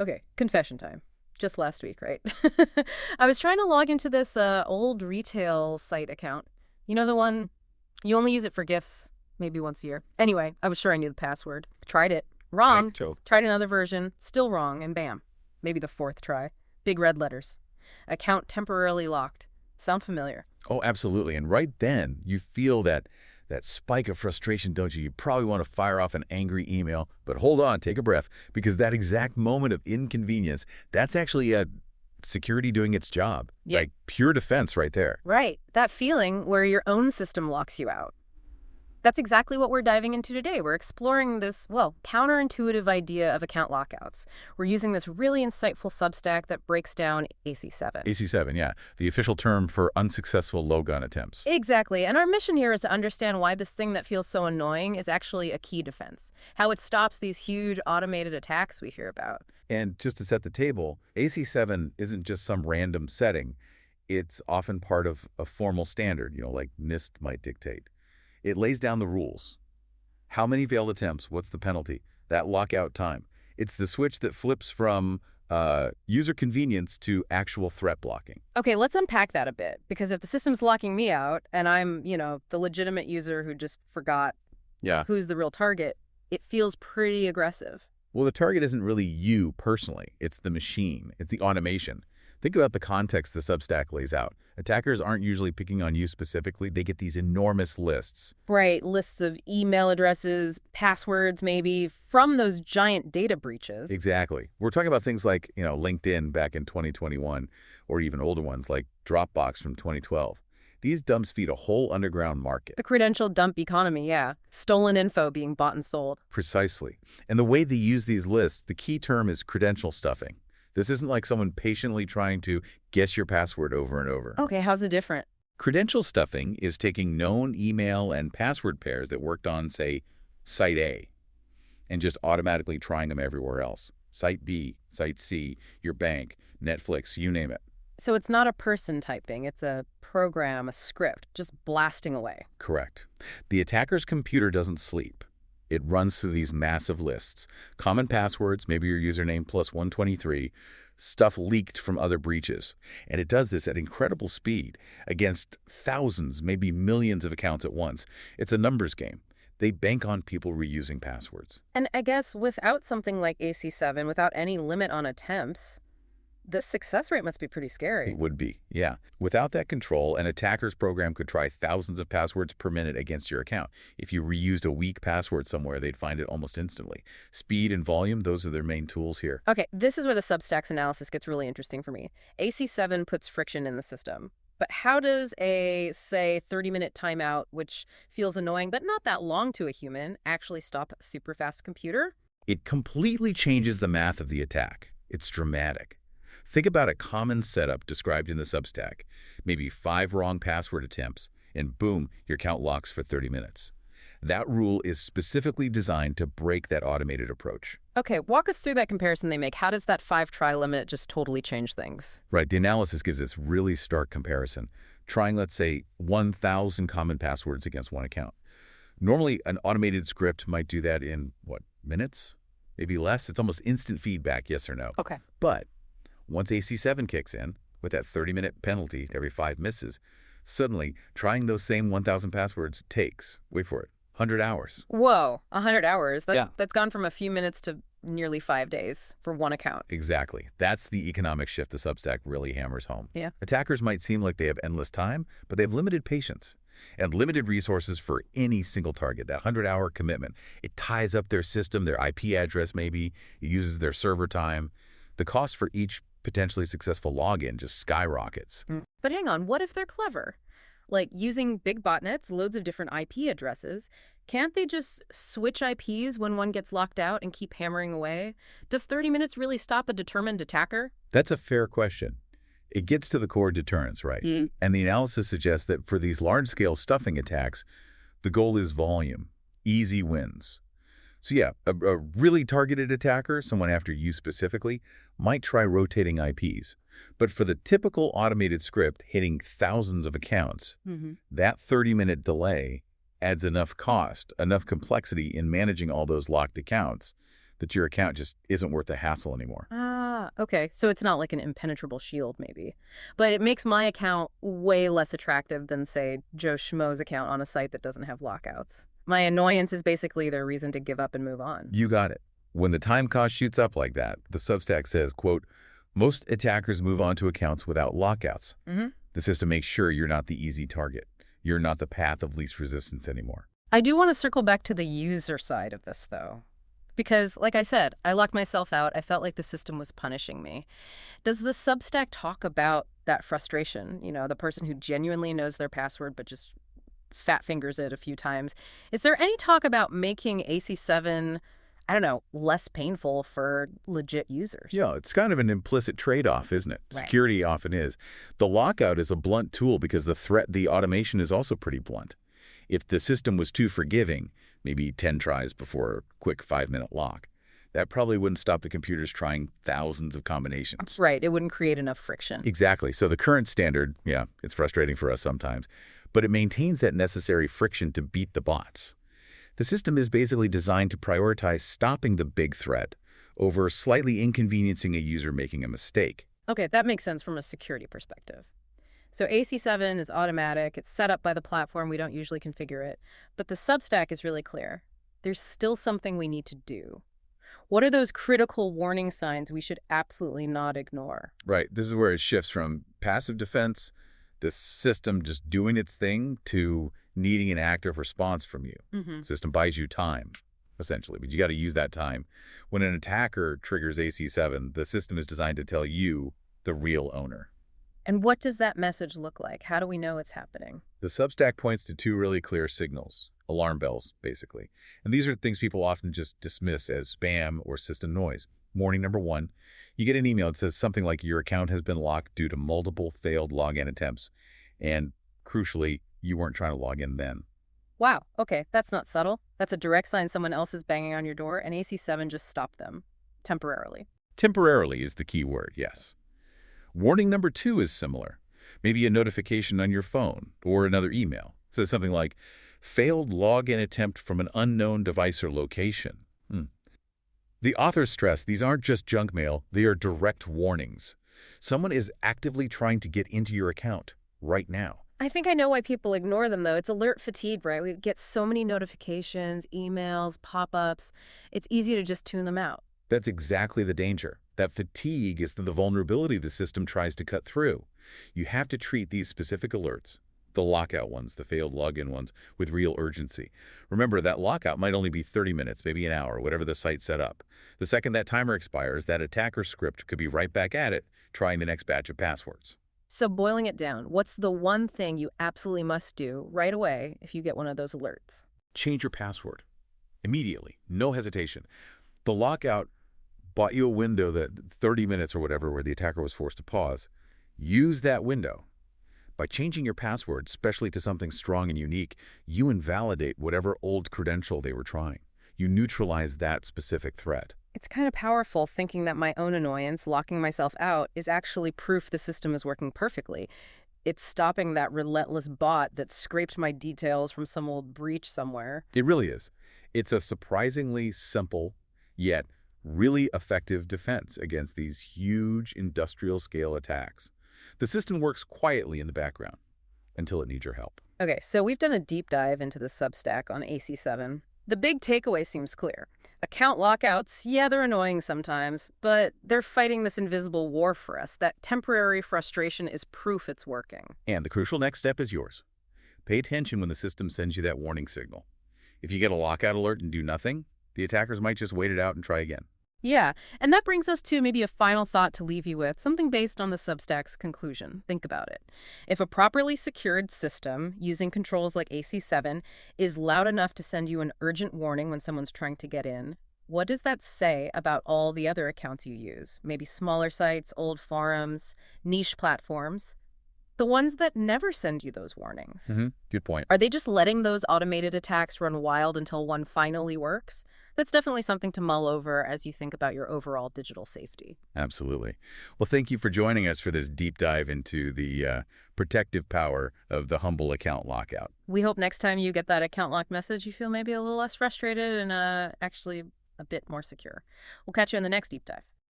Okay, confession time. Just last week, right? I was trying to log into this old retail site account. You know the one you only use it for gifts, maybe once a year. Anyway, I was sure I knew the password. Tried it. Right, Wrong. so Tried another version. Still wrong, and bam. Maybe the fourth try. Big red letters. Account temporarily locked. Sound familiar? oh, absolutely. And right then, you feel that spike of frustration, don't you? You probably want to fire off an angry email, but hold on, take a breath, because that exact moment of inconvenience, that's actually a security doing its job. Yeah. Like pure defense right there. Right. That feeling where your own system locks you out. That's exactly what we're diving into today. We're exploring this, well, counterintuitive idea of account lockouts. We're using this really insightful Substack that breaks down AC-7. AC-7, yeah, the official term for unsuccessful logon attempts. Exactly. And our mission here is to understand why this thing that feels so annoying is actually a key defense, how it stops these huge automated attacks we hear about. And just to set the table, AC-7 isn't just some random setting. It's often part of a formal standard, like NIST might dictate. It lays down the rules. How many failed attempts? What's the penalty? That lockout time. It's the switch that flips from user convenience to actual threat blocking. Okay, let's unpack that a bit, because if the system's locking me out and I'm, the legitimate user who just forgot Yeah. who's the real target, it feels pretty aggressive. Well, the target isn't really you personally. It's the machine. It's the automation. Think about the context the Substack lays out. Attackers aren't usually picking on you specifically. They get these enormous lists. Right, lists of email addresses, passwords maybe, from those giant data breaches. Exactly. We're talking about things like, LinkedIn back in 2021, or even older ones like Dropbox from 2012. These dumps feed a whole underground market. The credential dump economy, yeah. Stolen info being bought and sold. Precisely. And the way they use these lists, the key term is credential stuffing. This isn't like someone patiently trying to guess your password over and over. Okay, how's it different? Credential stuffing is taking known email and password pairs that worked on, say, Site A, and just automatically trying them everywhere else. Site B, Site C, your bank, Netflix, you name it. So it's not a person typing, it's a program, a script, just blasting away. Correct. The attacker's computer doesn't sleep. It runs through these massive lists. Common passwords, maybe your username plus 123, stuff leaked from other breaches. And it does this at incredible speed against thousands, maybe millions of accounts at once. It's a numbers game. They bank on people reusing passwords. And I guess without something like AC-7, without any limit on attempts, the success rate must be pretty scary. It would be, yeah. Without that control, an attacker's program could try thousands of passwords per minute against your account. If you reused a weak password somewhere, they'd find it almost instantly. Speed and volume, those are their main tools here. Okay, this is where the Substack's analysis gets really interesting for me. AC-7 puts friction in the system. But how does a, say, 30-minute timeout, which feels annoying but not that long to a human, actually stop a super fast computer? It completely changes the math of the attack. It's dramatic. Think about a common setup described in the Substack. Maybe 5 wrong password attempts, and boom, your account locks for 30 minutes. That rule is specifically designed to break that automated approach. Okay, walk us through that comparison they make. How does that 5-try limit just totally change things? Right, the analysis gives this really stark comparison. Trying, let's say, 1,000 common passwords against one account. Normally, an automated script might do that in, minutes? Maybe less? It's almost instant feedback, yes or no. Okay. But once AC-7 kicks in, with that 30-minute penalty every 5 misses, suddenly trying those same 1,000 passwords takes, wait for it, 100 hours. Whoa, 100 hours. Yeah. That's gone from a few minutes to nearly 5 days for one account. Exactly. That's the economic shift the Substack really hammers home. Yeah. Attackers might seem like they have endless time, but they have limited patience and limited resources for any single target. That 100-hour commitment, it ties up their system, their IP address maybe, it uses their server time. The cost for each potentially successful login just skyrockets. But hang on, what if they're clever? Like using big botnets, loads of different IP addresses, can't they just switch IPs when one gets locked out and keep hammering away? Does 30 minutes really stop a determined attacker? That's a fair question. It gets to the core deterrence, right? And the analysis suggests that for these large-scale stuffing attacks, the goal is volume, easy wins. So yeah, a really targeted attacker, someone after you specifically, might try rotating IPs. But for the typical automated script hitting thousands of accounts, that 30-minute delay adds enough cost, enough complexity in managing all those locked accounts that your account just isn't worth the hassle anymore. Okay. So it's not like an impenetrable shield, maybe. But it makes my account way less attractive than, say, Joe Schmo's account on a site that doesn't have lockouts. My annoyance is basically their reason to give up and move on. You got it. When the time cost shoots up like that, the Substack says, quote, most attackers move on to accounts without lockouts. The system makes sure you're not the easy target. You're not the path of least resistance anymore. I do want to circle back to the user side of this, though. Because, like I said, I locked myself out. I felt like the system was punishing me. Does the Substack talk about that frustration? You know, the person who genuinely knows their password but just fat fingers it a few times. Is there any talk about making AC-7, I don't know, less painful for legit users? Yeah, it's kind of an implicit trade-off, isn't it? Right. Security often is. The lockout is a blunt tool because the automation is also pretty blunt. If the system was too forgiving, maybe 10 tries before a quick 5-minute lock, that probably wouldn't stop the computers trying thousands of combinations. Right, it wouldn't create enough friction. Exactly. So the current standard, yeah, it's frustrating for us sometimes, but it maintains that necessary friction to beat the bots. The system is basically designed to prioritize stopping the big threat over slightly inconveniencing a user making a mistake. Okay, that makes sense from a security perspective. So AC-7 is automatic. It's set up by the platform. We don't usually configure it. But the Substack is really clear. There's still something we need to do. What are those critical warning signs we should absolutely not ignore? Right. This is where it shifts from passive defense, the system just doing its thing, to needing an active response from you. The system buys you time, essentially, but you got to use that time. When an attacker triggers AC-7, the system is designed to tell you, the real owner. And what does that message look like? How do we know it's happening? The Substack points to 2 really clear signals, alarm bells, basically. And these are things people often just dismiss as spam or system noise. Warning number 1, you get an email that says something like your account has been locked due to multiple failed login attempts. And crucially, you weren't trying to log in then. Wow, okay, that's not subtle. That's a direct sign someone else is banging on your door, and AC-7 just stopped them, temporarily. Temporarily is the key word, yes. Warning number 2 is similar. Maybe a notification on your phone or another email. It says something like, failed login attempt from an unknown device or location. The authors stress these aren't just junk mail, they are direct warnings. Someone is actively trying to get into your account right now. I think I know why people ignore them, though. It's alert fatigue, right? We get so many notifications, emails, pop-ups. It's easy to just tune them out. That's exactly the danger. That fatigue is the vulnerability the system tries to cut through. You have to treat these specific alerts, the lockout ones, the failed login ones, with real urgency. Remember, that lockout might only be 30 minutes, maybe an hour, whatever the site set up. The second that timer expires, that attacker script could be right back at it, trying the next batch of passwords. So boiling it down, what's the one thing you absolutely must do right away if you get one of those alerts? Change your password. Immediately. No hesitation. The lockout bought you a window that 30 minutes or whatever where the attacker was forced to pause. Use that window. By changing your password, especially to something strong and unique, you invalidate whatever old credential they were trying. You neutralize that specific threat. It's kind of powerful thinking that my own annoyance, locking myself out, is actually proof the system is working perfectly. It's stopping that relentless bot that scraped my details from some old breach somewhere. It really is. It's a surprisingly simple, yet really effective defense against these huge industrial-scale attacks. The system works quietly in the background until it needs your help. Okay, so we've done a deep dive into the Substack on AC-7. The big takeaway seems clear. Account lockouts, yeah, they're annoying sometimes, but they're fighting this invisible war for us. That temporary frustration is proof it's working. And the crucial next step is yours. Pay attention when the system sends you that warning signal. If you get a lockout alert and do nothing, the attackers might just wait it out and try again. Yeah, and that brings us to maybe a final thought to leave you with, something based on the Substack's conclusion. Think about it. If a properly secured system using controls like AC-7 is loud enough to send you an urgent warning when someone's trying to get in, what does that say about all the other accounts you use? Maybe smaller sites, old forums, niche platforms? The ones that never send you those warnings. Good point. Are they just letting those automated attacks run wild until one finally works? That's definitely something to mull over as you think about your overall digital safety. Absolutely. Well, thank you for joining us for this deep dive into the protective power of the humble account lockout. We hope next time you get that account lock message, you feel maybe a little less frustrated and actually a bit more secure. We'll catch you in the next deep dive.